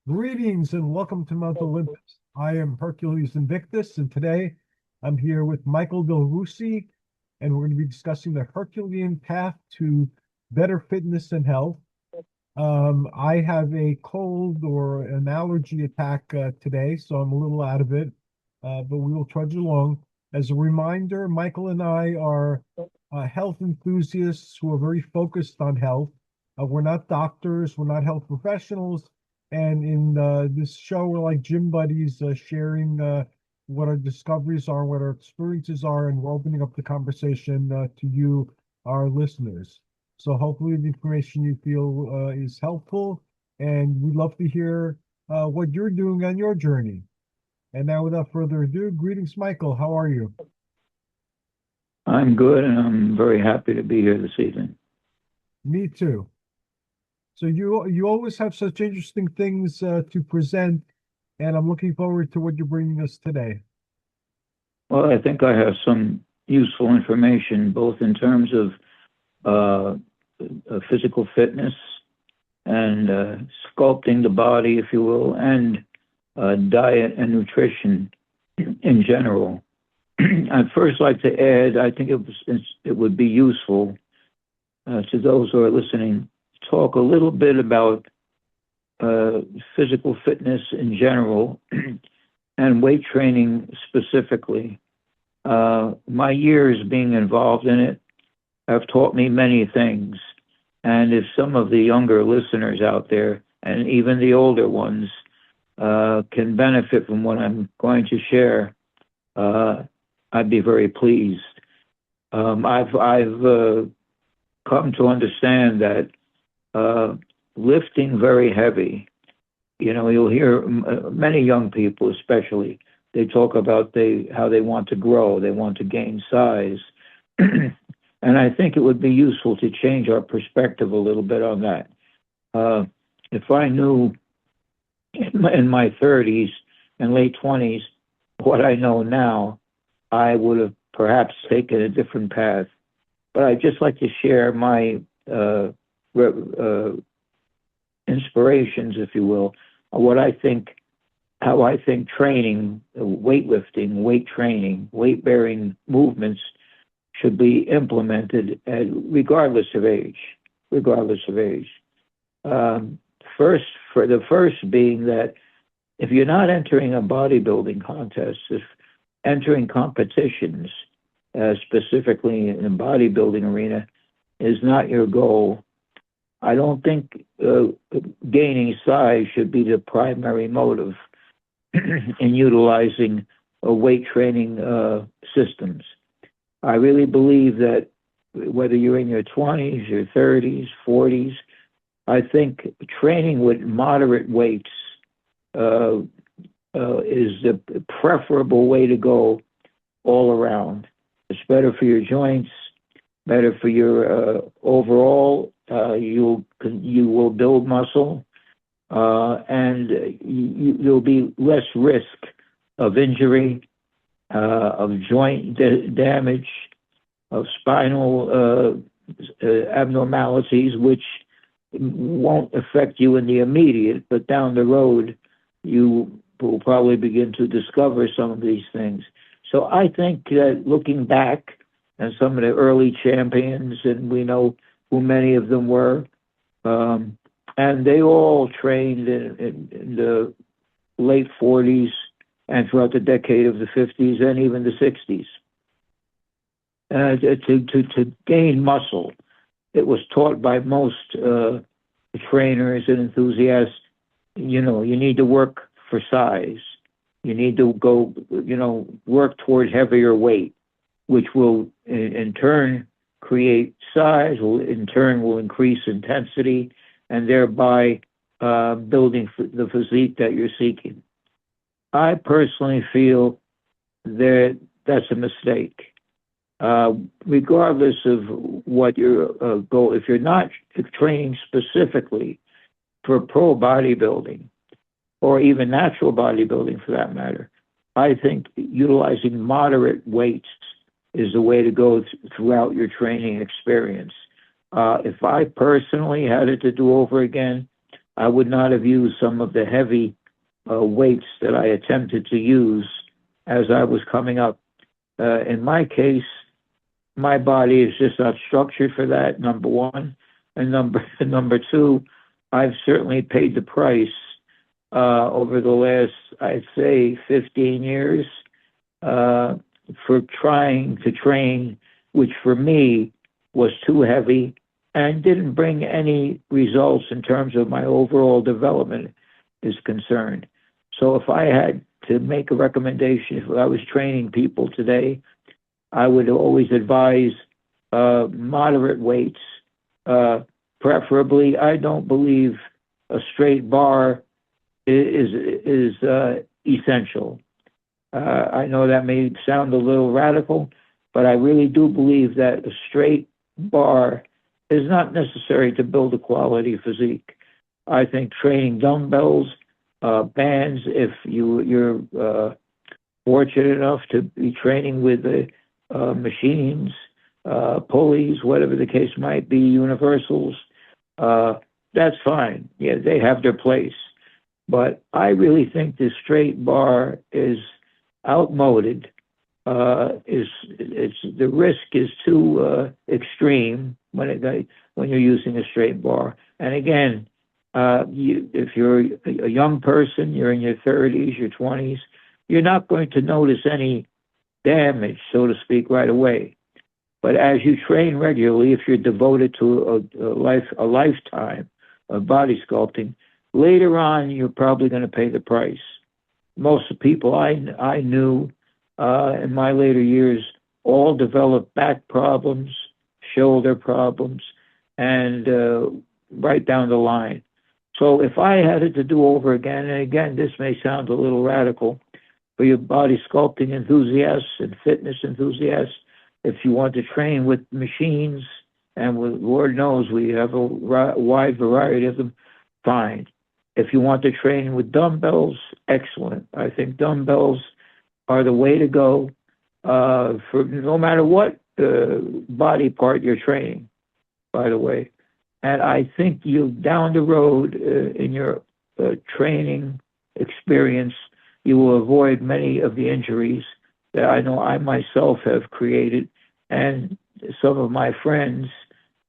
Greetings and welcome to Mount Olympus. I am Hercules Invictus, and today I'm here with Michael Del Russi, and we're going to be discussing the Herculean path to better fitness and health. I have a cold or an allergy attack today, so I'm a little out of it, but we will trudge along. As a reminder, Michael and I are health enthusiasts who are very focused on health. We're not doctors, we're not health professionals, and in this show, we're like gym buddies sharing what our discoveries are, what our experiences are, and we're opening up the conversation to you, our listeners. So hopefully the information you feel is helpful, and we'd love to hear what you're doing on your journey. And now, without further ado, greetings, Michael. How are you? I'm good, and I'm very happy to be here this evening. Me too. So you always have such interesting things to present, and I'm looking forward to what you're bringing us today. Well, I think I have some useful information, both in terms of physical fitness and sculpting the body, if you will, and diet and nutrition in general. I'd first like to add, I think it would be useful to those who are listening, talk a little bit about physical fitness in general and weight training specifically. My years being involved in it have taught me many things. And if some of the younger listeners out there, and even the older ones, can benefit from what I'm going to share, I'd be very pleased. I've come to understand that lifting very heavy, you'll hear many young people, especially, they talk about how they want to grow, they want to gain size. And I think it would be useful to change our perspective a little bit on that. If I knew in my 30s and late 20s what I know now, I would have perhaps taken a different path. But I'd just like to share my inspirations, if you will, what I think, how I think training, weightlifting, weight training, weight bearing movements should be implemented regardless of age, regardless of age. For the first being that if you're not entering a bodybuilding contest, if entering competitions, specifically in the bodybuilding arena, is not your goal, I don't think gaining size should be the primary motive in utilizing weight training systems. I really believe that whether you're in your 20s, your 30s, 40s, I think training with moderate weights is the preferable way to go all around. It's better for your joints, better for your overall. You will build muscle, and you'll be less risk of injury, of joint damage, of spinal abnormalities, which won't affect you in the immediate, but down the road, you will probably begin to discover some of these things. So I think that looking back and some of the early champions, and we know who many of them were, and they all trained in the late 40s and throughout the decade of the 50s and even the 60s to gain muscle. It was taught by most trainers and enthusiasts, you need to work for size. You need to go, work toward heavier weight, which will in turn create size, will in turn will increase intensity, and thereby building the physique that you're seeking. I personally feel that that's a mistake. Regardless of what your goal, if you're not training specifically for pro bodybuilding or even natural bodybuilding for that matter, I think utilizing moderate weights is the way to go throughout your training experience. If I personally had it to do over again, I would not have used some of the heavy weights that I attempted to use as I was coming up. In my case, my body is just not structured for that, number one. And number two, I've certainly paid the price over the last, I'd say, 15 years for trying to train, which for me was too heavy and didn't bring any results in terms of my overall development is concerned. So if I had to make a recommendation, if I was training people today, I would always advise moderate weights. Preferably, I don't believe a straight bar is essential. I know that may sound a little radical, but I really do believe that a straight bar is not necessary to build a quality physique. I think training dumbbells, bands, if you're fortunate enough to be training with machines, pulleys, whatever the case might be, universals, that's fine. Yeah, they have their place. But I really think the straight bar is outmoded. The risk is too extreme when you're using a straight bar. And again, if you're a young person, you're in your 30s, your 20s, you're not going to notice any damage, so to speak, right away. But as you train regularly, if you're devoted to a lifetime of body sculpting, later on you're probably going to pay the price. Most of the people I knew in my later years all developed back problems, shoulder problems, and right down the line. So if I had it to do over again, and again, this may sound a little radical for your body sculpting enthusiasts and fitness enthusiasts, if you want to train with machines, and Lord knows we have a wide variety of them, fine. If you want to train with dumbbells, excellent. I think dumbbells are the way to go for no matter what body part you're training, by the way. And I think you down the road in your training experience, you will avoid many of the injuries that I know I myself have created, and some of my friends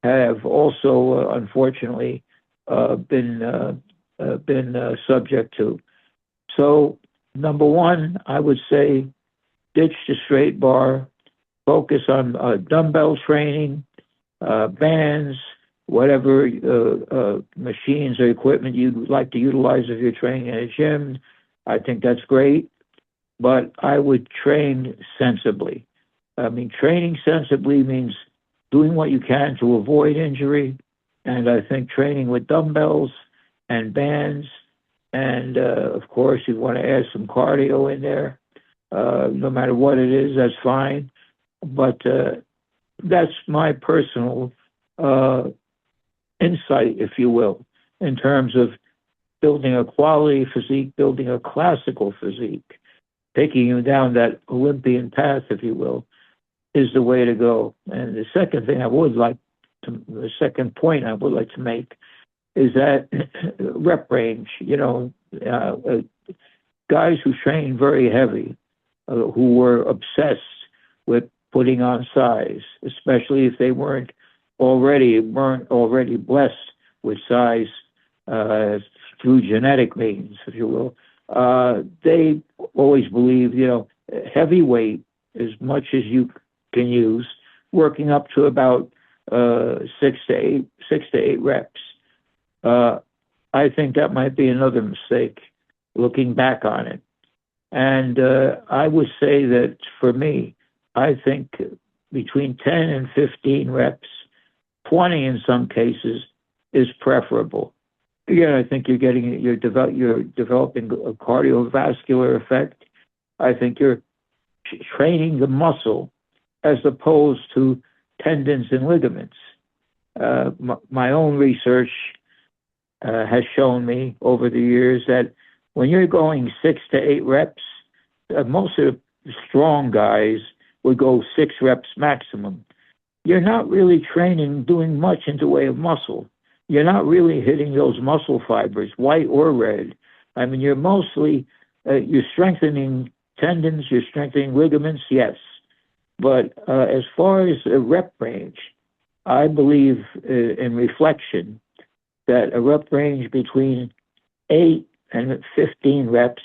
have also, unfortunately, been subject to. So, number one, I would say ditch the straight bar, focus on dumbbell training, bands, whatever machines or equipment you'd like to utilize if you're training in a gym. I think that's great, but I would train sensibly. I mean, training sensibly means doing what you can to avoid injury, and I think training with dumbbells and bands, and of course, you want to add some cardio in there. No matter what it is, that's fine. But that's my personal insight, if you will, in terms of building a quality physique, building a classical physique, taking you down that Olympian path, if you will, is the way to go. And the second point I would like to make is that rep range. Guys who train very heavy, who were obsessed with putting on size, especially if they weren't already blessed with size through genetic means, if you will. They always believe, heavy weight as much as you can use, working up to about 6 to 8 reps. I think that might be another mistake, looking back on it. And I would say that for me, I think between 10 and 15 reps, 20 in some cases, is preferable. Again, I think you're developing a cardiovascular effect. I think you're training the muscle as opposed to tendons and ligaments. My own research has shown me over the years that when you're going 6 to 8 reps, most of the strong guys would go 6 reps maximum. You're not really doing much in the way of muscle. you're not really hitting those muscle fibers, white or red. I mean, you're mostly, you're strengthening tendons, you're strengthening ligaments, yes. But as far as a rep range, I believe in reflection that a rep range between 8 and 15 reps,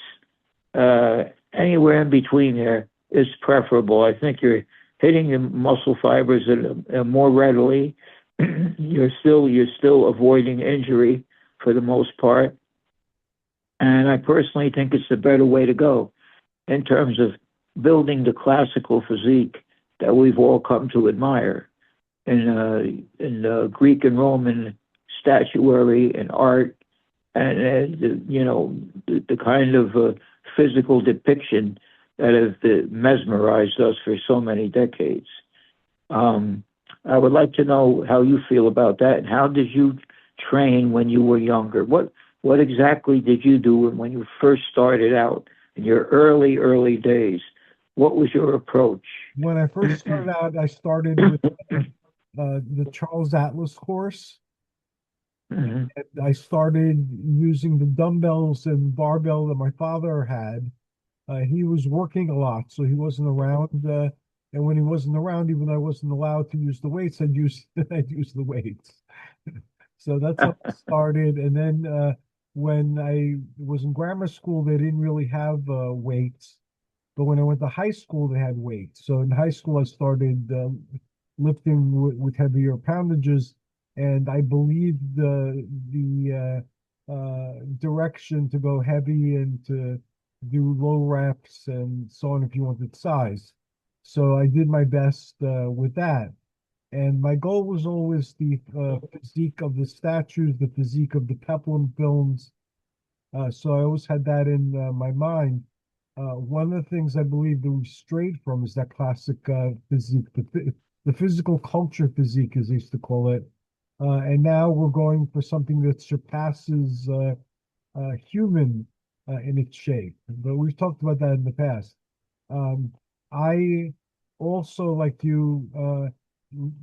anywhere in between there is preferable. I think you're hitting the muscle fibers more readily. You're still avoiding injury for the most part. And I personally think it's the better way to go in terms of building the classical physique that we've all come to admire in Greek and Roman statuary and art, and the kind of physical depiction that have mesmerized us for so many decades. I would like to know how you feel about that, and how did you train when you were younger? What exactly did you do when you first started out in your early days? What was your approach? When I first started out, I started with the Charles Atlas course. Mm-hmm. I started using the dumbbells and barbell that my father had. He was working a lot, so he wasn't around. And when he wasn't around, even though I wasn't allowed to use the weights, I'd use the weights. So that's how I started. And then when I was in grammar school, they didn't really have weights. But when I went to high school, they had weights. So in high school, I started lifting with heavier poundages, and I believe the direction to go heavy and to do low reps and so on if you wanted size. So I did my best with that. And my goal was always the physique of the statues, the physique of the Peplum films. So I always had that in my mind. One of the things I believe that we strayed from is that classic physique, the physical culture physique, as they used to call it. And now we're going for something that surpasses human in its shape. But we've talked about that in the past. I also, like you,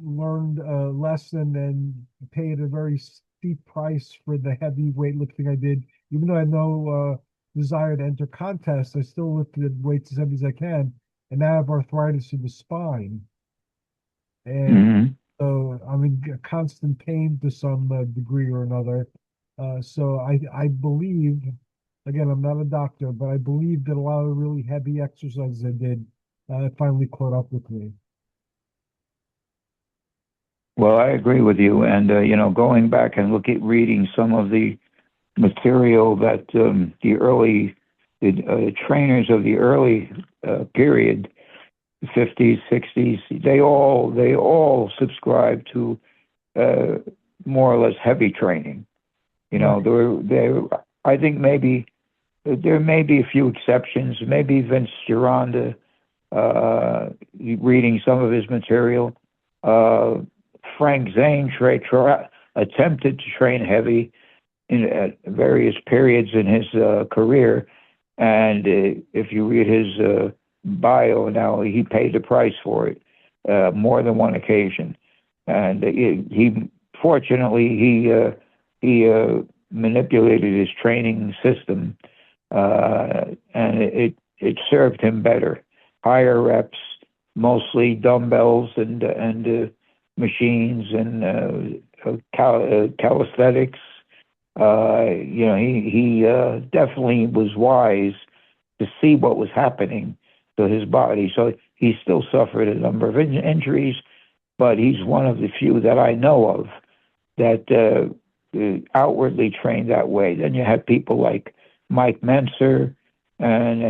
learned a lesson and paid a very steep price for the heavy weightlifting I did. Even though I had no desire to enter contests, I still lifted weights as heavy as I can. And now I have arthritis in the spine. And Mm-hmm. so I'm in constant pain to some degree or another. So I believe, again, I'm not a doctor, but I believe that a lot of really heavy exercises I did finally caught up with me. Well, I agree with you. And, going back and reading some of the material that the early trainers of the early period, 50s, 60s, they all subscribe to more or less heavy training. I think maybe there may be a few exceptions. Maybe Vince Gironda, reading some of his material. Frank Zane attempted to train heavy at various periods in his career, and if you read his bio now, he paid the price for it more than one occasion. And he fortunately he manipulated his training system, and it served him better. Higher reps, mostly dumbbells and machines and calisthenics. He definitely was wise to see what was happening to his body. So he still suffered a number of injuries, but he's one of the few that I know of that outwardly trained that way. Then you had people like Mike Menser, and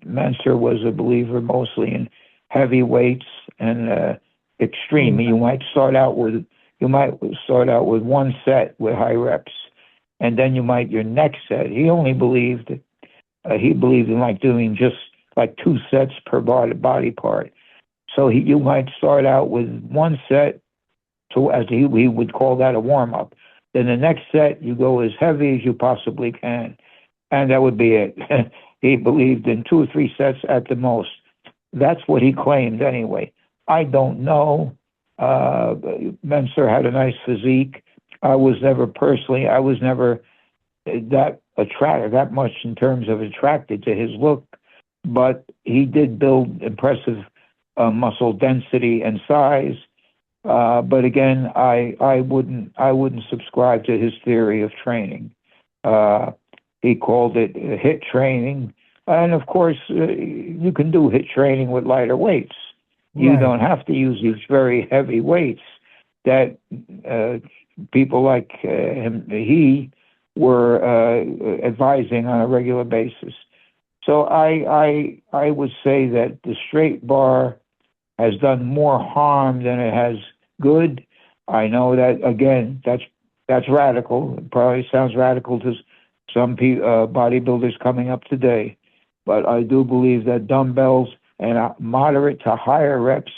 Menser was a believer mostly in heavy weights and extreme. You might start out with one set with high reps, and then your next set. He only believed in like doing just like 2 sets per body part. So you might start out with one set, as he would call that a warm up. Then the next set you go as heavy as you possibly can, and that would be it. He believed in 2 or 3 sets at the most. That's what he claimed anyway. I don't know. Menser had a nice physique. I was never that attracted that much in terms of attracted to his look, but he did build impressive muscle density and size. But again, I wouldn't subscribe to his theory of training. He called it HIT training, and of course, you can do HIT training with lighter weights. You Right. don't have to use these very heavy weights that people like he were advising on a regular basis. So I would say that the straight bar has done more harm than it has good. I know that again. That's radical. It probably sounds radical to some bodybuilders coming up today, but I do believe that dumbbells and moderate to higher reps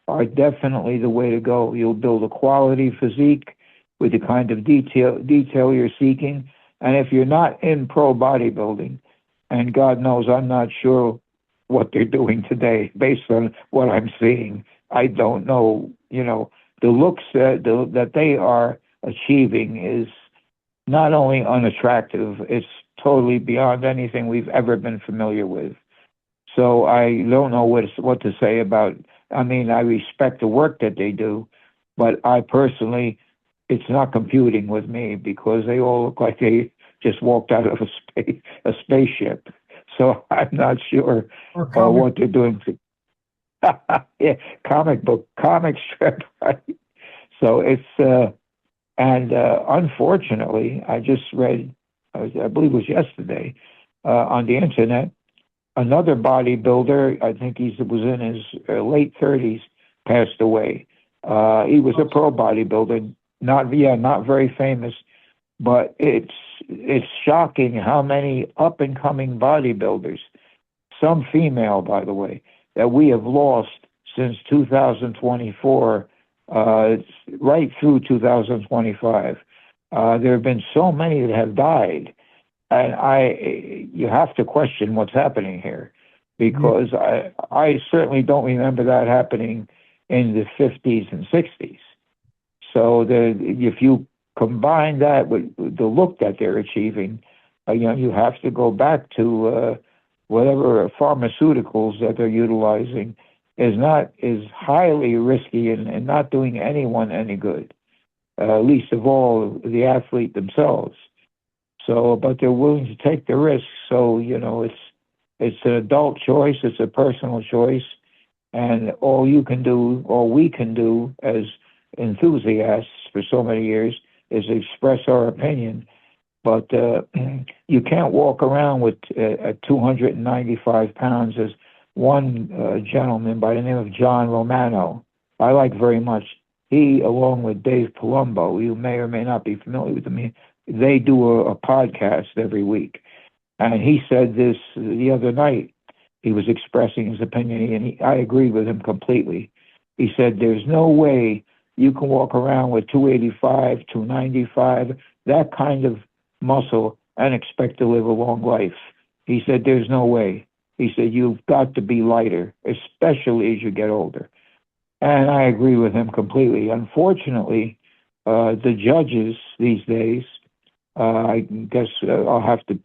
are definitely the way to go. You'll build a quality physique with the kind of detail you're seeking. And if you're not in pro bodybuilding, and God knows I'm not sure what they're doing today based on what I'm seeing, I don't know. The looks that they are achieving is not only unattractive, it's totally beyond anything we've ever been familiar with. So I don't know what to say about. I mean, I respect the work that they do, but I personally, it's not computing with me because they all look like they just walked out of a spaceship. So I'm not sure Or comic. what they're doing. Yeah, comic strip, right? So it's and unfortunately, I just read, I believe it was yesterday, on the internet, another bodybuilder, I think he was in his late 30s, passed away. He was a pro bodybuilder, not very famous, but it's shocking how many up and coming bodybuilders, some female, by the way, that we have lost since 2024, right through 2025. There have been so many that have died, and you have to question what's happening here, because I certainly don't remember that happening in the 50s and 60s. So if you combine that with the look that they're achieving, you have to go back to whatever pharmaceuticals that they're utilizing is highly risky and not doing anyone any good, least of all the athlete themselves. So, but they're willing to take the risk. So, it's an adult choice, it's a personal choice, and all we can do as enthusiasts for so many years is express our opinion. But you can't walk around with 295 pounds, as one gentleman by the name of John Romano, I like very much. He, along with Dave Palumbo, you may or may not be familiar with them, they do a podcast every week. And he said this the other night. He was expressing his opinion, and I agreed with him completely. He said, there's no way you can walk around with 285, 295, that kind of muscle, and expect to live a long life. He said, there's no way. He said, you've got to be lighter, especially as you get older. And I agree with him completely. Unfortunately, the judges these days, I guess I'll have to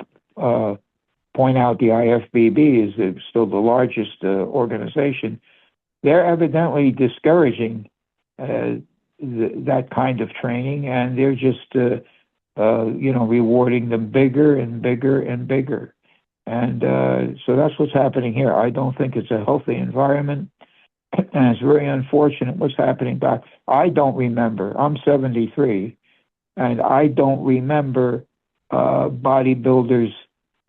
point out the IFBB is still the largest organization. They're evidently discouraging that kind of training, and they're just rewarding them bigger and bigger and bigger. And so that's what's happening here. I don't think it's a healthy environment, and it's very unfortunate what's happening back. I don't remember. I'm 73, and I don't remember bodybuilders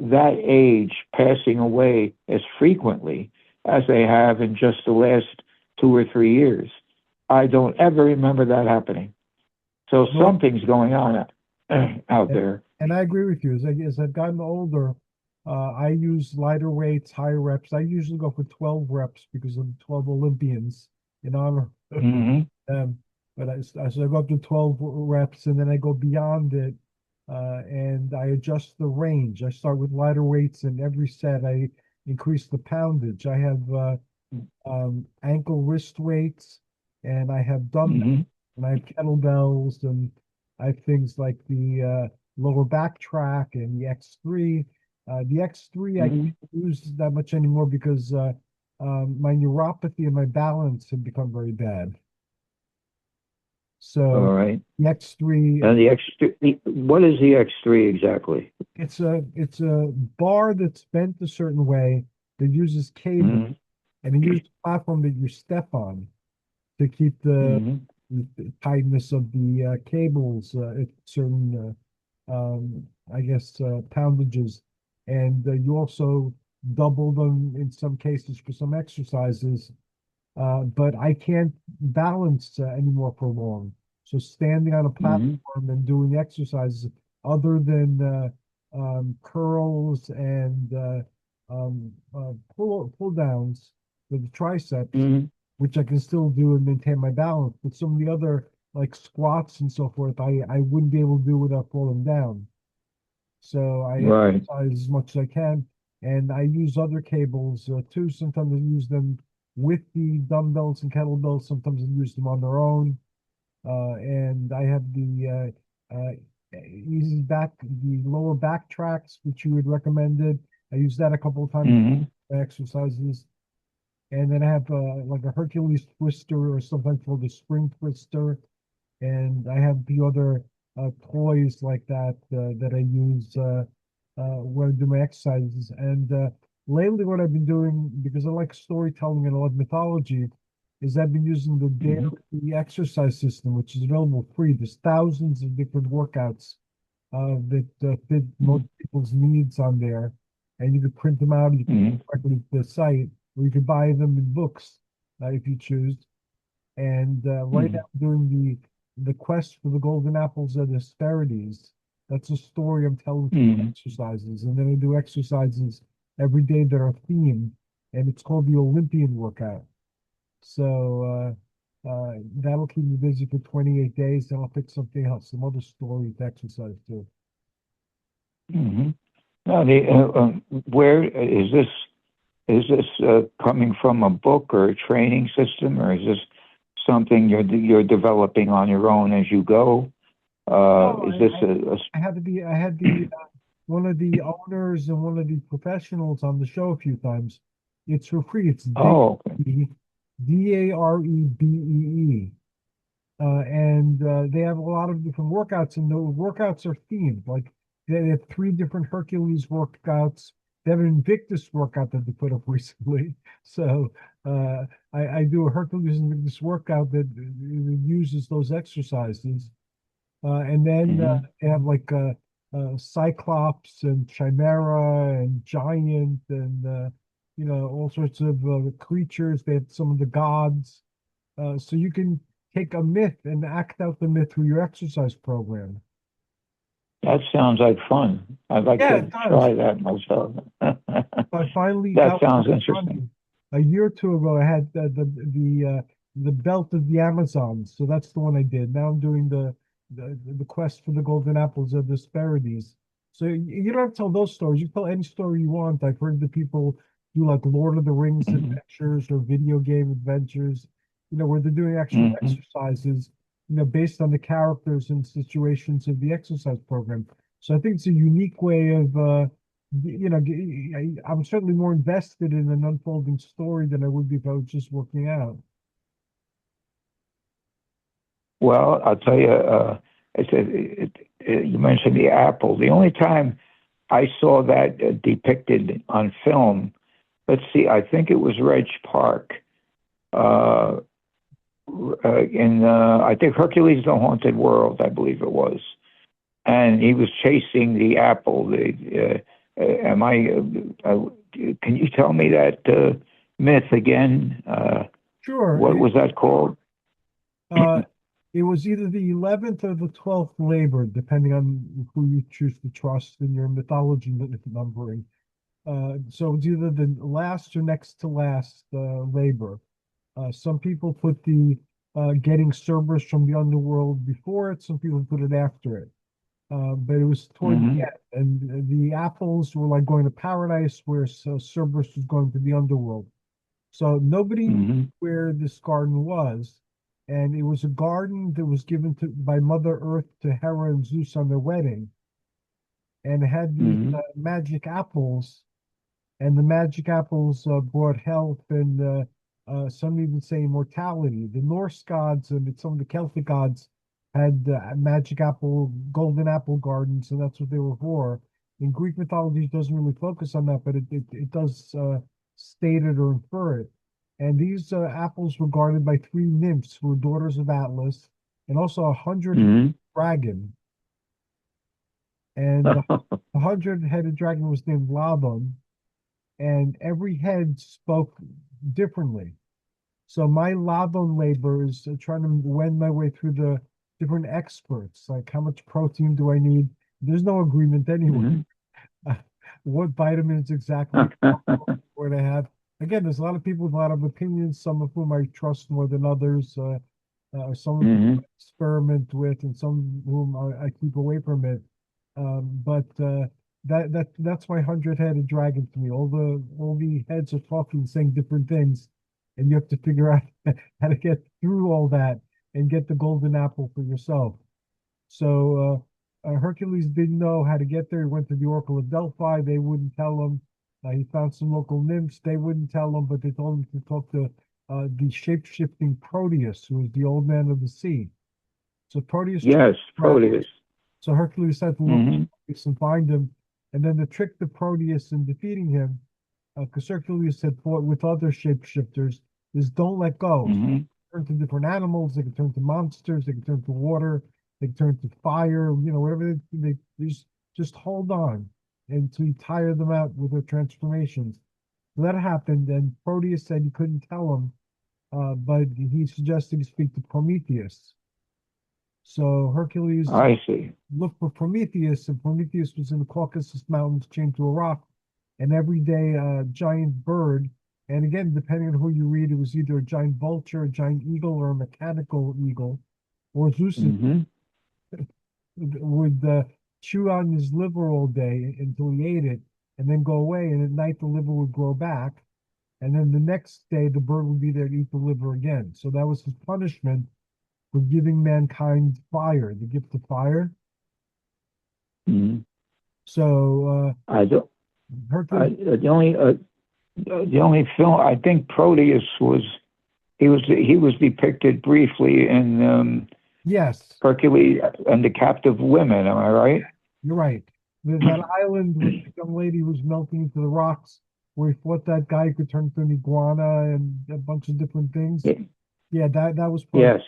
that age passing away as frequently as they have in just the last 2 or 3 years. I don't ever remember that happening. So something's going on out there. And I agree with you. As I've gotten older, I use lighter weights, higher reps. I usually go for 12 reps because of the 12 Olympians in honor of them. But I go up to 12 reps, and then I go beyond it, and I adjust the range. I start with lighter weights, and every set I increase the poundage. I have ankle wrist weights, and I have dumbbells, and I have kettlebells, and I have things like the lower back track and the X3. The X3 I Mhm. can't use that much anymore because my neuropathy and my balance have become very bad. So All right. the X3, And the what is the X3 exactly? it's a bar that's bent a certain way that uses cable Hmm. and it uses a platform that you step on to keep Hmm. the tightness of the cables at certain, I guess, poundages. And you also double them in some cases for some exercises. But I can't balance anymore for long. So standing on a Hmm. platform and doing exercises other than curls and pull downs for the triceps, Hmm. which I can still do and maintain my balance. But some of the other like squats and so forth, I wouldn't be able to do without falling down. So I Right. exercise as much as I can, and I use other cables too. Sometimes I use them with the dumbbells and kettlebells. Sometimes I use them on their own. And I have easy back, the lower back tracks, which you had recommended. I use that a couple of times Hmm. for exercises. And then I have like a Hercules twister or something called a spring twister. And I have the other toys like that that I use when I do my exercises. And lately, what I've been doing, because I like storytelling and I like mythology, is I've been using the Hmm. daily exercise system, which is available free. There's thousands of different workouts that fit most people's needs on there, and you could print them out. You can Hmm. directly to the site, or you could buy them in books if you choose. And right now, Hmm. I'm doing the quest for the golden apples of the Hesperides. That's a story I'm telling through Hmm. exercises, and then I do exercises every day that are themed, and it's called the Olympian workout. So that'll keep me busy for 28 days. Then I'll pick something else, some other story to exercise too. Hmm. Now, where is this? Is this coming from a book or a training system, or is this something you're developing on your own as you go? Oh, Is this I had the one of the owners and one of the professionals on the show a few times. It's for free. It's oh, okay. Darebee. And they have a lot of different workouts, and the workouts are themed. Like they have three different Hercules workouts. They have an Invictus workout that they put up recently. So I do a Hercules Invictus workout that uses those exercises. And then Hmm. they have like Cyclops and Chimera and Giant and all sorts of creatures. They have some of the gods. So you can take a myth and act out the myth through your exercise program. That sounds like fun. I'd like Yeah, to it does. try that myself. I finally That got sounds one interesting. done. A year or two ago. I had the belt of the Amazons, so that's the one I did. Now I'm doing the quest for the golden apples of the Hesperides. So you don't have to tell those stories. You tell any story you want. I've heard that people do like Lord of the Rings Hmm. adventures or video game adventures, where they're doing actual Hmm. exercises, based on the characters and situations of the exercise program. So I think it's a unique way of I'm certainly more invested in an unfolding story than I would be if I was just working out. Well, I'll tell you. You mentioned the apple. The only time I saw that depicted on film, let's see, I think it was Reg Park. Uh, I think Hercules: The Haunted World, I believe it was, and he was chasing the apple. Am I? Can you tell me that myth again? Sure. What was that called? Uh, it was either the 11th or the 12th labor, depending on who you choose to trust in your mythology numbering. So it's either the last or next to last labor. Some people put the getting Cerberus from the underworld before it. Some people put it after it. But it was toward the Hmm. end, and the apples were like going to paradise, where Cerberus was going to the underworld. So nobody knew Hmm. where this garden was, and it was a garden that was given to by Mother Earth to Hera and Zeus on their wedding, and it had these Hmm. magic apples, and the magic apples brought health and some even say immortality. The Norse gods and some of the Celtic gods had magic apple, golden apple gardens, and that's what they were for. In Greek mythology, it doesn't really focus on that, but it does state it or infer it. And these apples were guarded by three nymphs who were daughters of Atlas, and also 100 Hmm. dragon. And the 100-headed dragon was named Laban, and every head spoke differently. So my Laban labor is trying to wend my way through the different experts, like how much protein do I need? There's no agreement anyway. Hmm. What vitamins exactly what I have? Again, there's a lot of people with a lot of opinions, some of whom I trust more than others, some of whom I Hmm. experiment with, and some whom I keep away from it. But that's my 100-headed dragon to me. All the heads are talking, saying different things, and you have to figure out how to get through all that and get the golden apple for yourself. So Hercules didn't know how to get there. He went to the Oracle of Delphi. They wouldn't tell him. He found some local nymphs. They wouldn't tell him, but they told him to talk to the shape-shifting Proteus, who was the old man of the sea. So Proteus tried Yes, to grab Proteus. so Hercules had to look for Hmm. Proteus and find him. And then the trick to Proteus in defeating him, because Hercules had fought with other shapeshifters, is don't let go. So Hmm. turn to different animals, they can turn to monsters, they can turn to water, they can turn to fire, whatever they just hold on until you tire them out with their transformations. So that happened, and Proteus said he couldn't tell him, but he suggested he speak to Prometheus. So Hercules I see. looked for Prometheus, and Prometheus was in the Caucasus Mountains chained to a rock. And every day, a giant bird, and again, depending on who you read, it was either a giant vulture, a giant eagle, or a mechanical eagle, or Zeus Hmm. would chew on his liver all day until he ate it, and then go away. And at night, the liver would grow back. And then the next day, the bird would be there to eat the liver again. So that was his punishment for giving mankind fire, the gift of fire. Hmm. So I don't. Hercules, The only film I think Proteus was he was depicted briefly in yes, Hercules and the Captive Women. Am I right? you're right. That island with the young lady who was melting into the rocks, where he fought that guy who could turn into an iguana and a bunch of different things. Yeah, that was part. Yes.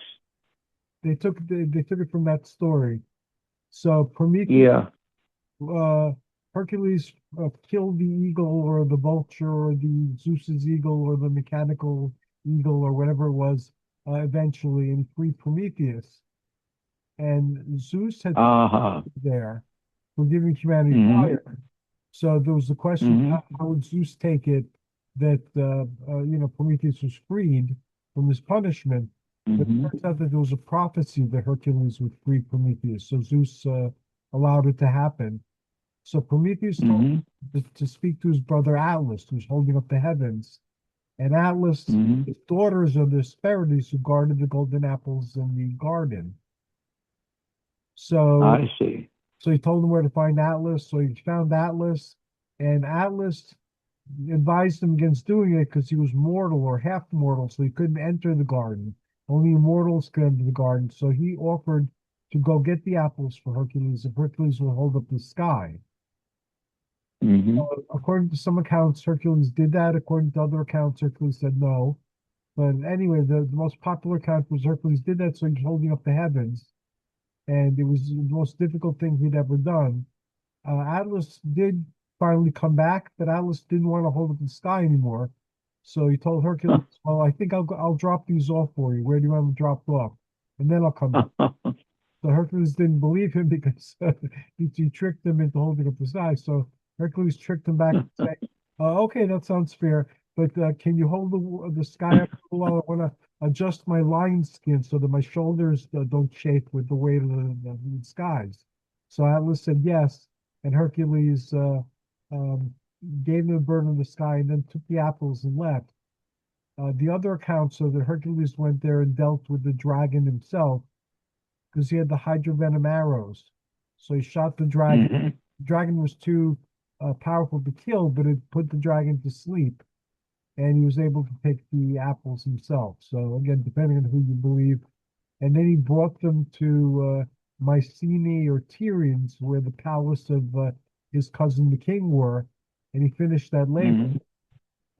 They took it from that story. So Prometheus, Yeah. uh, Hercules killed the eagle or the vulture or the Zeus's eagle or the mechanical eagle or whatever it was eventually, and freed Prometheus. And Zeus had Uh-huh. there for giving humanity Hmm. fire. So there was the question, Hmm. how would Zeus take it that Prometheus was freed from his punishment? But it Hmm. turns out that there was a prophecy that Hercules would free Prometheus. So Zeus allowed it to happen. So Prometheus told Hmm. to speak to his brother Atlas, who's holding up the heavens. And Atlas, Hmm. his daughters are the Hesperides who guarded the golden apples in the garden. So I see. So he told him where to find Atlas. So he found Atlas, and Atlas advised him against doing it because he was mortal or half mortal, so he couldn't enter the garden. Only immortals could enter the garden. So he offered to go get the apples for Hercules if Hercules will hold up the sky. Hmm. According to some accounts, Hercules did that. According to other accounts, Hercules said no. But anyway, the most popular account was Hercules did that, so he's holding up the heavens, and it was the most difficult thing he'd ever done. Atlas did finally come back, but Atlas didn't want to hold up the sky anymore. So he told Hercules, "Well, I think I'll drop these off for you. Where do you want them dropped off? And then I'll come back." So Hercules didn't believe him because he tricked him into holding up the sky. So Hercules tricked him back and said, "Okay, that sounds fair, but can you hold the sky up a little while? I want to adjust my lion skin so that my shoulders don't shake with the weight of the skies." So Atlas said yes, and Hercules um, gave him a bird in the sky and then took the apples and left. The other account, so that Hercules went there and dealt with the dragon himself because he had the hydrovenom arrows. So he shot the dragon. Mm-hmm. The dragon was too powerful to kill, but it put the dragon to sleep, and he was able to take the apples himself. So again, depending on who you believe. And then he brought them to Mycenae or Tyrians, where the palace of his cousin the king were, and he finished that labor.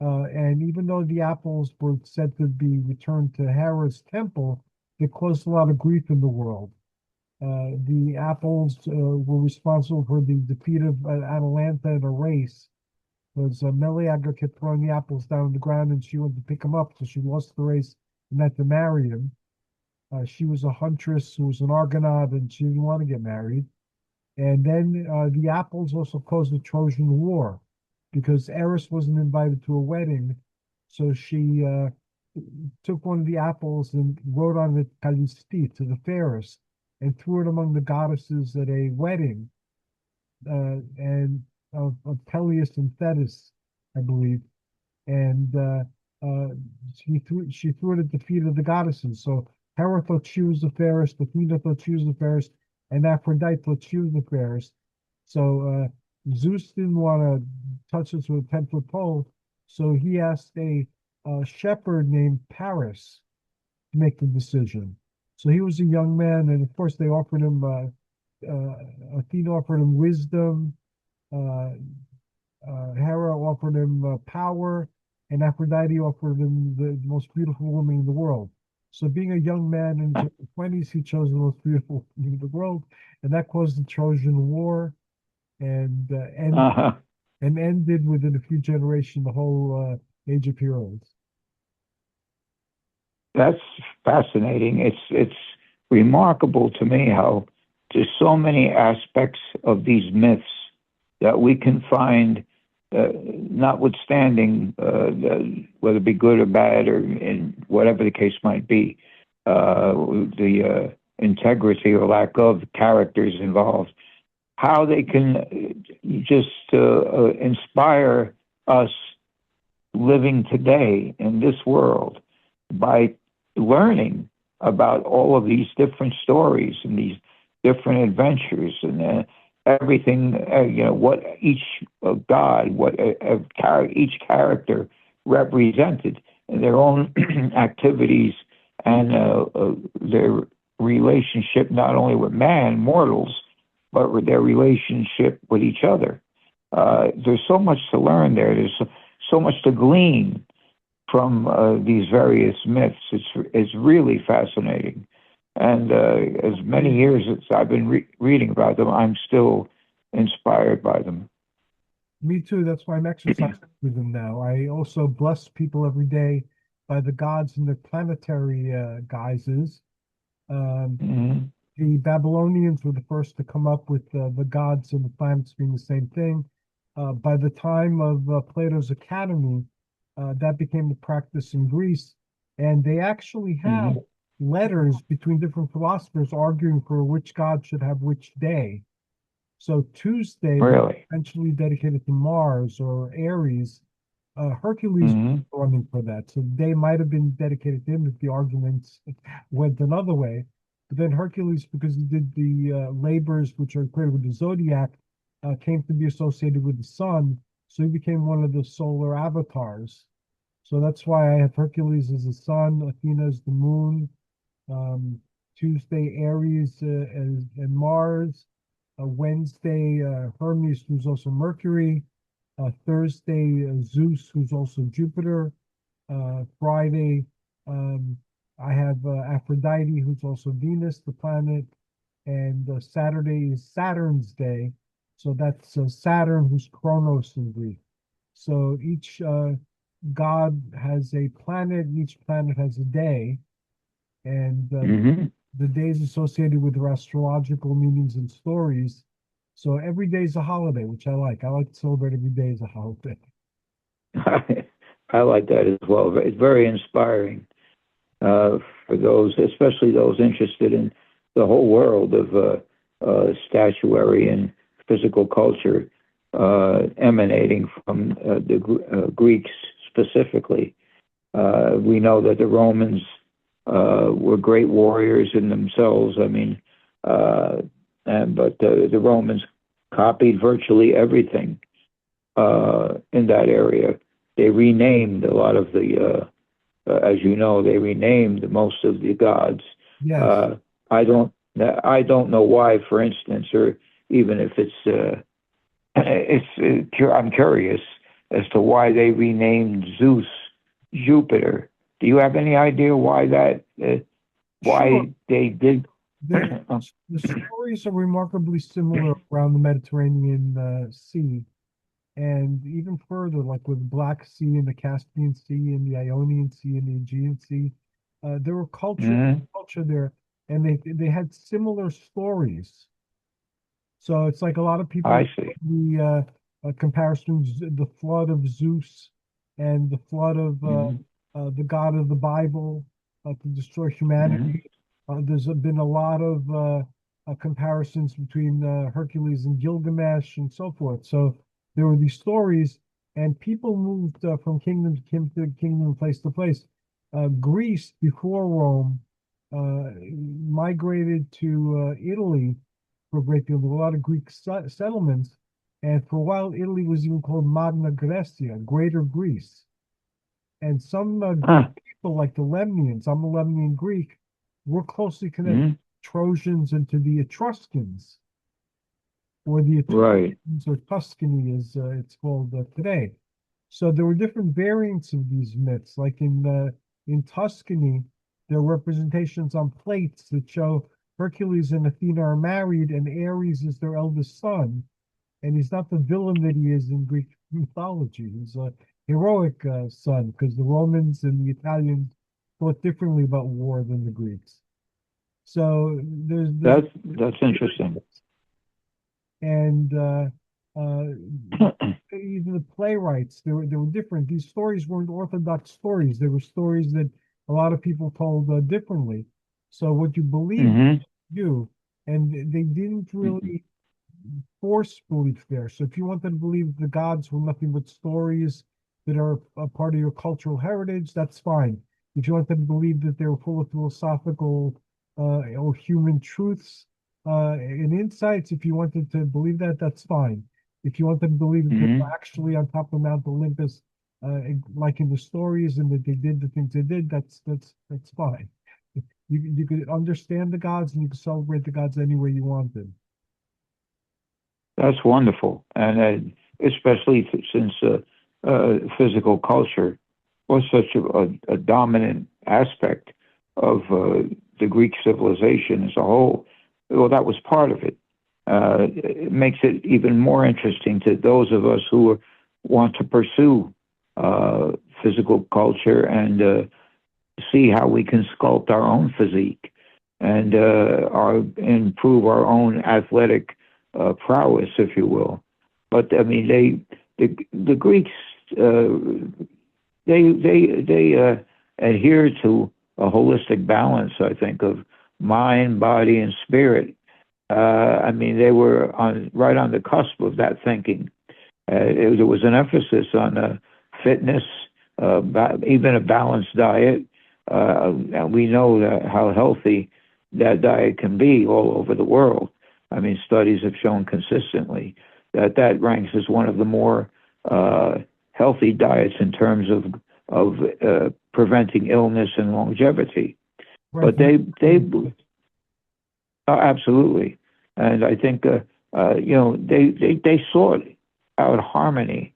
Mm-hmm. And even though the apples were said to be returned to Hera's temple, they caused a lot of grief in the world. The apples were responsible for the defeat of Atalanta in a race. Because Meleager kept throwing the apples down on the ground, and she wanted to pick them up, so she lost the race and had to marry him. She was a huntress who was an Argonaut, and she didn't want to get married. And then the apples also caused the Trojan War because Eris wasn't invited to a wedding. So she took one of the apples and wrote on it Callisti, to the fairest, and threw it among the goddesses at a wedding and of Peleus and Thetis, I believe. And she threw it at the feet of the goddesses. So Hera thought she was the fairest, Athena thought she was the fairest, and Aphrodite thought she was the fairest. So Zeus didn't want to touch us with a 10-foot pole, so he asked a shepherd named Paris to make the decision. So he was a young man, and of course they offered him, Athena offered him wisdom, Hera offered him power, and Aphrodite offered him the most beautiful woman in the world. So being a young man in his 20s, he chose the most beautiful woman in the world, and that caused the Trojan War, and ended within a few generations the whole Age of Heroes. That's fascinating. It's remarkable to me how there's so many aspects of these myths that we can find, notwithstanding whether it be good or bad, or in whatever the case might be, the integrity or lack of characters involved, how they can just inspire us living today in this world by learning about all of these different stories and these different adventures and everything, what each god, what each character represented in their own activities and their relationship not only with man, mortals, but with their relationship with each other. There's so much to learn there. There's so much to glean from these various myths. It's really fascinating. And as many years as I've been reading about them, I'm still inspired by them. Me too. That's why I'm exercising with them now. I also bless people every day by the gods and their planetary guises. Mm-hmm. The Babylonians were the first to come up with the gods and the planets being the same thing. By the time of Plato's Academy, that became the practice in Greece. And they actually have letters between different philosophers arguing for which god should have which day. So Tuesday was eventually dedicated to Mars or Aries. Hercules was running for that. So the day might have been dedicated to him if the arguments went another way. But then Hercules, because he did the labors which are equated with the zodiac, came to be associated with the sun. So he became one of the solar avatars. So that's why I have Hercules as the sun, Athena as the moon, Tuesday Aries and Mars, Wednesday Hermes, who's also Mercury, Thursday Zeus, who's also Jupiter, Friday I have Aphrodite, who's also Venus, the planet, and Saturday is Saturn's day. So that's Saturn, who's Kronos in Greek. So each god has a planet, and each planet has a day. And the days associated with their astrological meanings and stories. So every day is a holiday, which I like. I like to celebrate every day as a holiday. I like that as well. It's very inspiring for those, especially those interested in the whole world of statuary and physical culture emanating from the Greeks specifically. We know that the Romans were great warriors in themselves. I mean, but the Romans copied virtually everything in that area. They renamed a lot of the, as you know, they renamed most of the gods. Yes. I don't know why, for instance, or even if I'm curious as to why they renamed Zeus Jupiter. Do you have any idea why why Sure. they did? The stories are remarkably similar around the Mediterranean Sea, and even further, like with the Black Sea and the Caspian Sea and the Ionian Sea and the Aegean Sea. There were culture there, and they had similar stories. So it's like a lot of people I see. the comparisons, the flood of Zeus and the flood of Hmm. the God of the Bible to destroy humanity. Hmm. There's been a lot of comparisons between Hercules and Gilgamesh and so forth. So there were these stories, and people moved from kingdom to kingdom, place to place. Greece before Rome migrated to Italy for a great deal. There were a lot of Greek settlements, and for a while, Italy was even called Magna Graecia, Greater Greece. And some Greek Huh. people, like the Lemnians, I'm a Lemnian Greek, were closely connected Hmm. to the Trojans and to the Etruscans, or the Right. Etruscans, or Tuscany, as it's called today. So there were different variants of these myths. Like in Tuscany, there are representations on plates that show Hercules and Athena are married, and Ares is their eldest son, and he's not the villain that he is in Greek mythology. He's a heroic son, because the Romans and the Italians thought differently about war than the Greeks. So there's That's interesting. and uh, even the playwrights, they were different. These stories weren't orthodox stories. They were stories that a lot of people told differently. So what you believe, Hmm. you, and they didn't really force belief there. So if you wanted to believe the gods were nothing but stories that are a part of your cultural heritage, that's fine. If you wanted to believe that they were full of philosophical or human truths and insights, if you wanted to believe that, that's fine. If you wanted to believe that they were Hmm. actually on top of Mount Olympus, like in the stories, and that they did the things they did, that's fine. You could understand the gods, and you could celebrate the gods any way you wanted. That's wonderful, and especially since physical culture was such a dominant aspect of the Greek civilization as a whole. Well, that was part of it. It makes it even more interesting to those of us who want to pursue uh, physical culture and see how we can sculpt our own physique and improve our own athletic prowess, if you will. But I mean, the Greeks they adhere to a holistic balance, I think, of mind, body, and spirit. I mean, they were right on the cusp of that thinking. There was an emphasis on fitness, even a balanced diet. And we know that how healthy that diet can be all over the world. I mean, studies have shown consistently that that ranks as one of the more healthy diets in terms of preventing illness and longevity. Right. But they absolutely, and I think they sought out harmony,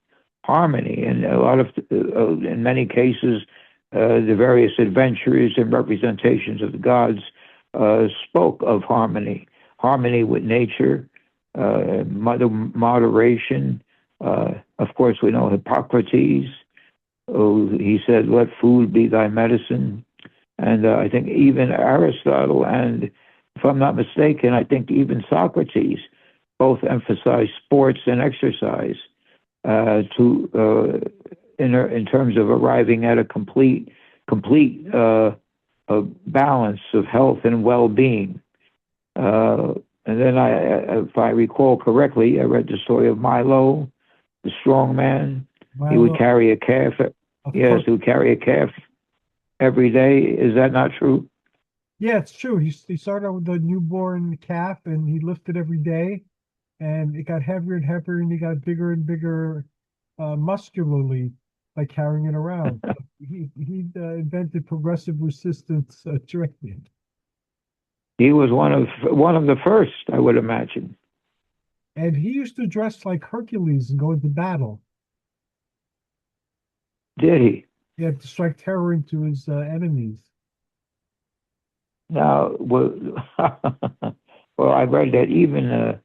and a lot of in many cases the various adventures and representations of the gods spoke of harmony with nature, moderation. Of course, we know Hippocrates. Oh, he said, "Let food be thy medicine." And I think even Aristotle and, if I'm not mistaken, I think even Socrates both emphasize sports and exercise in terms of arriving at a complete balance of health and well-being. And then if I recall correctly, I read the story of Milo, the strong man. He would Milo, carry a calf. of Yes, course, he would carry a calf every day. Is that not true? Yeah, it's true. He started out with a newborn calf and he lifted every day and it got heavier and heavier and he got bigger and bigger muscularly by carrying it around. He invented progressive resistance training. He was one of the first, I would imagine. And he used to dress like Hercules and go into battle. Did he? He had to strike terror into his enemies. Now, well, well, I read that even